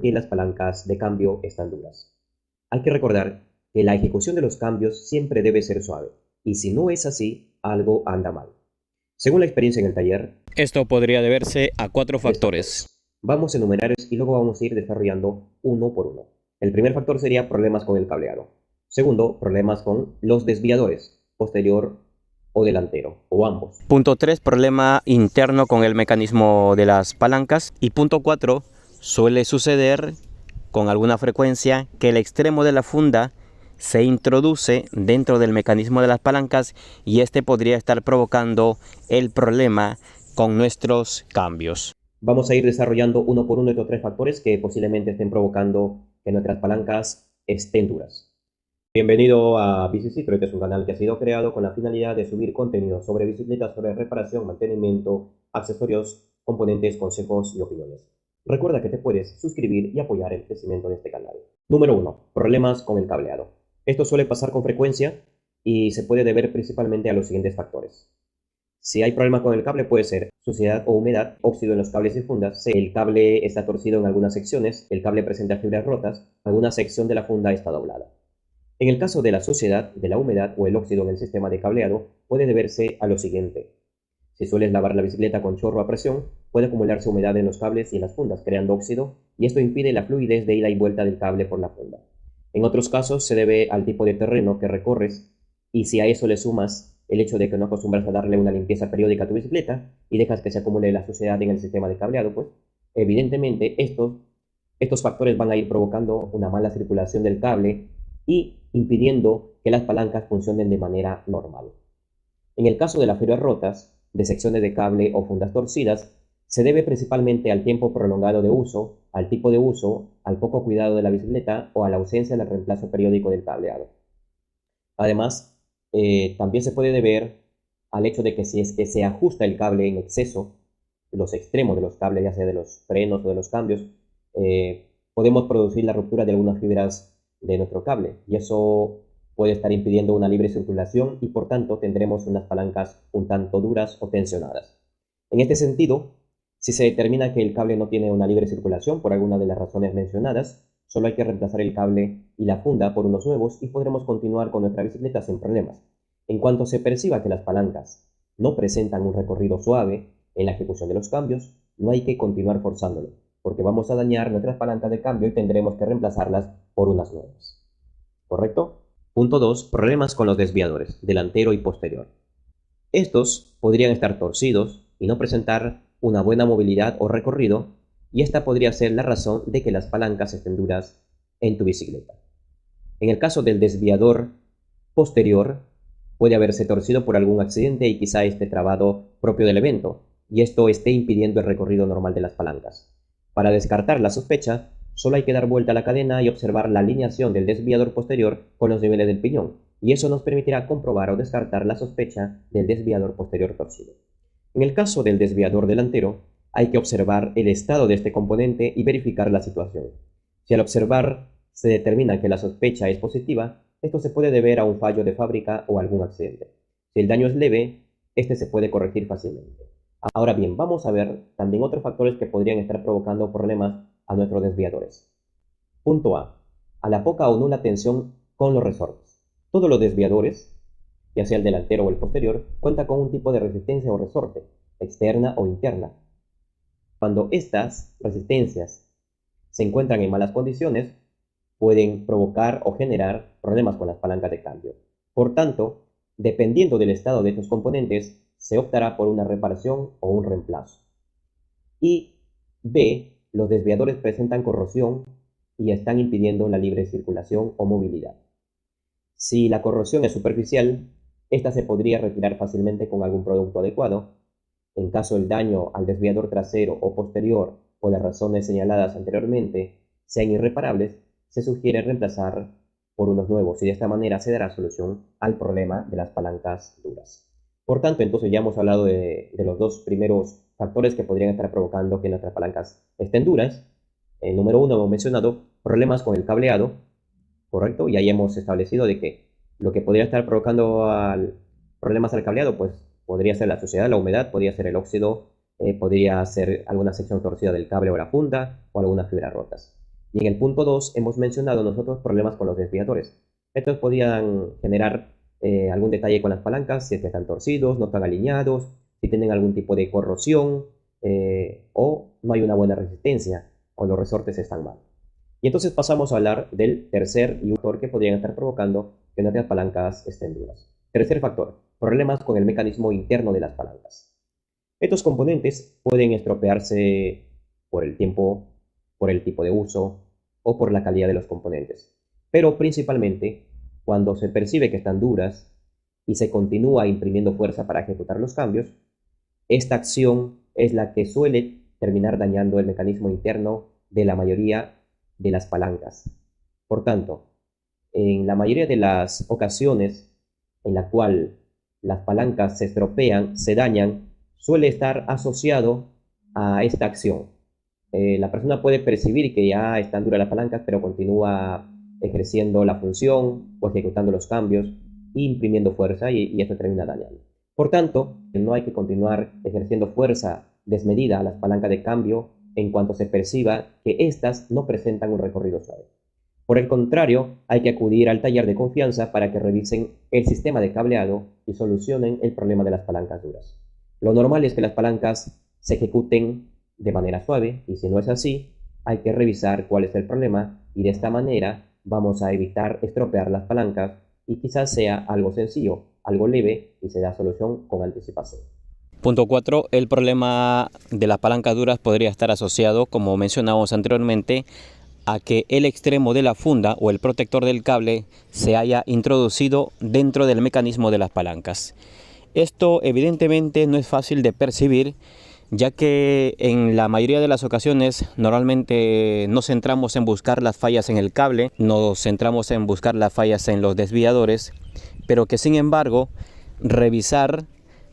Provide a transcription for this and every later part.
qué las palancas de cambio están duras. Hay que recordar que la ejecución de los cambios siempre debe ser suave, y si no es así, algo anda mal. Según la experiencia en el taller, Esto podría deberse a cuatro tres factores. factores. Vamos a enumerar y luego vamos a ir desarrollando uno por uno. El primer factor sería problemas con el cableado. Segundo, problemas con los desviadores, posterior o delantero, o ambos. Punto 3, problema interno con el mecanismo de las palancas. Y punto 4, suele suceder con alguna frecuencia que el extremo de la funda se introduce dentro del mecanismo de las palancas y este podría estar provocando el problema con nuestros cambios. Vamos a ir desarrollando uno por uno estos tres factores que posiblemente estén provocando que nuestras palancas estén duras. Bienvenido a BiciCiclo. Este es un canal que ha sido creado con la finalidad de subir contenido sobre bicicletas, sobre reparación, mantenimiento, accesorios, componentes, consejos y opiniones. Recuerda que te puedes suscribir y apoyar el crecimiento de este canal. Número 1. Problemas con el cableado. Esto suele pasar con frecuencia y se puede deber principalmente a los siguientes factores. Si hay problemas con el cable, puede ser suciedad o humedad, óxido en los cables y fundas, el cable está torcido en algunas secciones, el cable presenta fibras rotas, alguna sección de la funda está doblada. En el caso de la suciedad, de la humedad o el óxido en el sistema de cableado, puede deberse a lo siguiente. Si sueles lavar la bicicleta con chorro a presión, puede acumularse humedad en los cables y en las fundas, creando óxido, y esto impide la fluidez de ida y vuelta del cable por la funda. En otros casos se debe al tipo de terreno que recorres, y si a eso le sumas el hecho de que no acostumbras a darle una limpieza periódica a tu bicicleta y dejas que se acumule la suciedad en el sistema de cableado, pues evidentemente estos factores van a ir provocando una mala circulación del cable y impidiendo que las palancas funcionen de manera normal. En el caso de las fibras rotas, de secciones de cable o fundas torcidas, se debe principalmente al tiempo prolongado de uso, al tipo de uso, al poco cuidado de la bicicleta o a la ausencia del reemplazo periódico del cableado. Además, también se puede deber al hecho de que si es que se ajusta el cable en exceso, los extremos de los cables, ya sea de los frenos o de los cambios, podemos producir la ruptura de algunas fibras de nuestro cable y eso puede estar impidiendo una libre circulación y por tanto tendremos unas palancas un tanto duras o tensionadas. En este sentido, si se determina que el cable no tiene una libre circulación por alguna de las razones mencionadas, solo hay que reemplazar el cable y la funda por unos nuevos y podremos continuar con nuestra bicicleta sin problemas. En cuanto se perciba que las palancas no presentan un recorrido suave en la ejecución de los cambios, no hay que continuar forzándolo, porque vamos a dañar nuestras palancas de cambio y tendremos que reemplazarlas por unas nuevas. ¿Correcto? Punto 2. Problemas con los desviadores, delantero y posterior. Estos podrían estar torcidos y no presentar una buena movilidad o recorrido, y esta podría ser la razón de que las palancas estén duras en tu bicicleta. En el caso del desviador posterior, puede haberse torcido por algún accidente y quizá esté trabado propio del evento, y esto esté impidiendo el recorrido normal de las palancas. Para descartar la sospecha, solo hay que dar vuelta a la cadena y observar la alineación del desviador posterior con los niveles del piñón, y eso nos permitirá comprobar o descartar la sospecha del desviador posterior torcido. En el caso del desviador delantero, hay que observar el estado de este componente y verificar la situación. Si al observar se determina que la sospecha es positiva, esto se puede deber a un fallo de fábrica o algún accidente. Si el daño es leve, este se puede corregir fácilmente. Ahora bien, vamos a ver también otros factores que podrían estar provocando problemas a nuestros desviadores. Punto A. A la poca o nula tensión con los resortes. Todos los desviadores, ya sea el delantero o el posterior, cuenta con un tipo de resistencia o resorte, externa o interna. Cuando estas resistencias se encuentran en malas condiciones, pueden provocar o generar problemas con las palancas de cambio. Por tanto, dependiendo del estado de estos componentes, se optará por una reparación o un reemplazo. Y B. Los desviadores presentan corrosión y están impidiendo la libre circulación o movilidad. Si la corrosión es superficial, esta se podría retirar fácilmente con algún producto adecuado. En caso el daño al desviador trasero o posterior o las razones señaladas anteriormente sean irreparables, se sugiere reemplazar por unos nuevos y de esta manera se dará solución al problema de las palancas duras. Por tanto, entonces ya hemos hablado de los dos primeros factores que podrían estar provocando que nuestras palancas estén duras. El número 1 hemos mencionado problemas con el cableado, ¿correcto? Y ahí hemos establecido de que lo que podría estar provocando problemas al cableado, pues podría ser la suciedad, la humedad, podría ser el óxido, podría ser alguna sección torcida del cable o la funda o algunas fibras rotas. Y en el punto 2 hemos mencionado nosotros problemas con los desviadores. Estos podían generar algún detalle con las palancas, si es que están torcidos, no están alineados, si tienen algún tipo de corrosión o no hay una buena resistencia o los resortes están mal. Y entonces pasamos a hablar del tercer factor que podrían estar provocando que nuestras palancas estén duras. Tercer factor, problemas con el mecanismo interno de las palancas. Estos componentes pueden estropearse por el tiempo, por el tipo de uso o por la calidad de los componentes. Pero principalmente cuando se percibe que están duras y se continúa imprimiendo fuerza para ejecutar los cambios, esta acción es la que suele terminar dañando el mecanismo interno de la mayoría de las palancas. Por tanto, en la mayoría de las ocasiones en la cual las palancas se estropean, se dañan, suele estar asociado a esta acción. La persona puede percibir que ya están duras las palancas, pero continúa ejerciendo la función o ejecutando los cambios, imprimiendo fuerza y esto termina dañando. Por tanto, no hay que continuar ejerciendo fuerza desmedida a las palancas de cambio en cuanto se perciba que éstas no presentan un recorrido suave. Por el contrario, hay que acudir al taller de confianza para que revisen el sistema de cableado y solucionen el problema de las palancas duras. Lo normal es que las palancas se ejecuten de manera suave y si no es así, hay que revisar cuál es el problema y de esta manera vamos a evitar estropear las palancas y quizás sea algo sencillo, algo leve y se da solución con anticipación. Punto 4. El problema de las palancas duras podría estar asociado, como mencionamos anteriormente, a que el extremo de la funda o el protector del cable se haya introducido dentro del mecanismo de las palancas. Esto evidentemente no es fácil de percibir, ya que en la mayoría de las ocasiones normalmente nos centramos en buscar las fallas en el cable, nos centramos en buscar las fallas en los desviadores, pero que sin embargo revisar,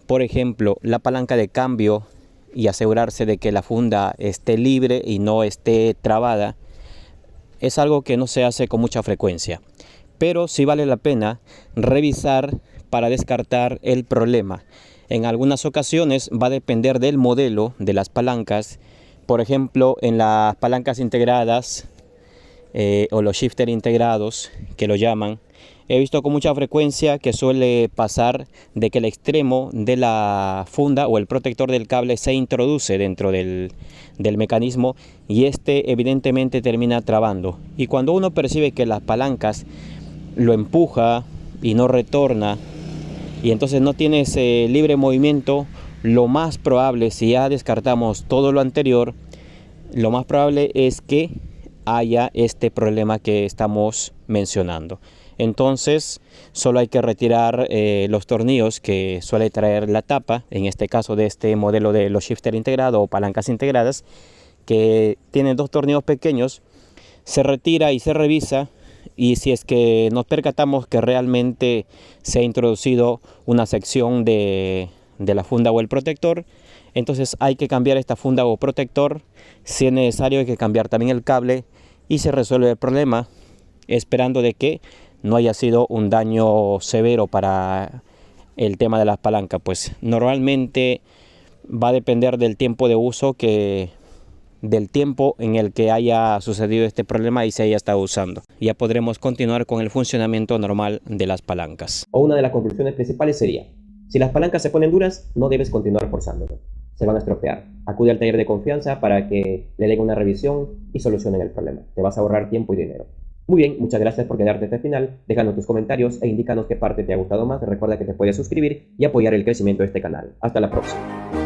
por ejemplo, la palanca de cambio y asegurarse de que la funda esté libre y no esté trabada, es algo que no se hace con mucha frecuencia, pero sí vale la pena revisar para descartar el problema. En algunas ocasiones va a depender del modelo de las palancas. Por ejemplo, en las palancas integradas o los shifter integrados, que lo llaman, he visto con mucha frecuencia que suele pasar de que el extremo de la funda o el protector del cable se introduce dentro del mecanismo y este evidentemente termina trabando. Y cuando uno percibe que las palancas lo empuja y no retorna y entonces no tiene ese libre movimiento, lo más probable, si ya descartamos todo lo anterior, lo más probable es que haya este problema que estamos mencionando. Entonces solo hay que retirar los tornillos que suele traer la tapa, en este caso de este modelo de los shifter integrados o palancas integradas, que tienen dos tornillos pequeños. Se retira y se revisa, y si es que nos percatamos que realmente se ha introducido una sección de la funda o el protector, entonces hay que cambiar esta funda o protector. Si es necesario hay que cambiar también el cable y se resuelve el problema, esperando de que no haya sido un daño severo para el tema de las palancas. Pues normalmente va a depender del tiempo de uso, del tiempo en el que haya sucedido este problema y se haya estado usando. Ya podremos continuar con el funcionamiento normal de las palancas. O una de las conclusiones principales sería: si las palancas se ponen duras, no debes continuar forzándolo. Se van a estropear. Acude al taller de confianza para que le den una revisión y solucionen el problema. Te vas a ahorrar tiempo y dinero. Muy bien, muchas gracias por quedarte hasta el final. Déjanos tus comentarios e indícanos qué parte te ha gustado más. Recuerda que te puedes suscribir y apoyar el crecimiento de este canal. Hasta la próxima.